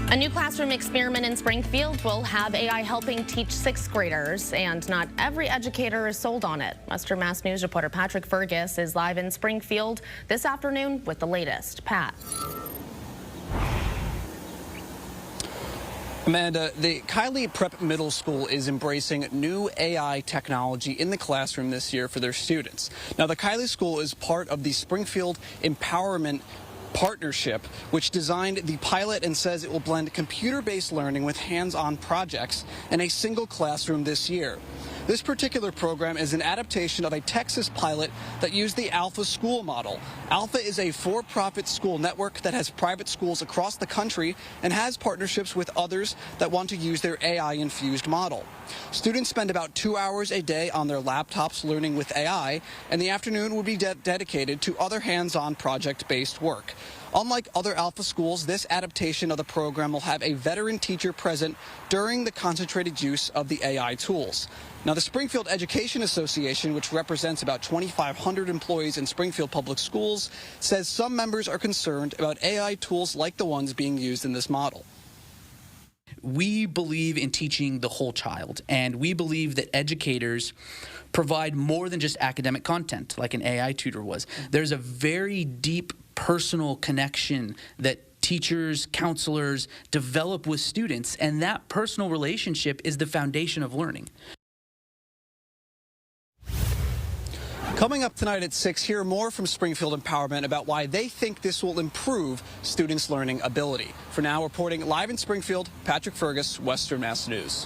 A new classroom experiment in Springfield will have AI helping teach sixth graders, and not every educator is sold on it. Western Mass News reporter Patrick Fergus is live in Springfield this afternoon with the latest. Pat. Amanda, the Kiley Prep Middle School is embracing new AI technology in the classroom this year for their students. Now, the Kiley School is part of the Springfield Empowerment Partnership, which designed the pilot and says it will blend computer-based learning with hands-on projects in a single classroom this year. This particular program is an adaptation of a Texas pilot that used the Alpha school model. Alpha is a for-profit school network that has private schools across the country and has partnerships with others that want to use their AI-infused model. Students spend about 2 hours a day on their laptops learning with AI, and the afternoon would be dedicated to other hands-on project-based work. Unlike other Alpha schools, this adaptation of the program will have a veteran teacher present during the concentrated use of the AI tools. Now, the Springfield Education Association, which represents about 2,500 employees in Springfield Public Schools, says some members are concerned about AI tools like the ones being used in this model. We believe in teaching the whole child, and we believe that educators provide more than just academic content like an AI tutor was. There's a very deep personal connection that teachers, counselors develop with students, and that personal relationship is the foundation of learning. Coming up tonight at 6, hear more from Springfield Empowerment about why they think this will improve students' learning ability. For now, reporting live in Springfield, Patrick Fergus, Western Mass News.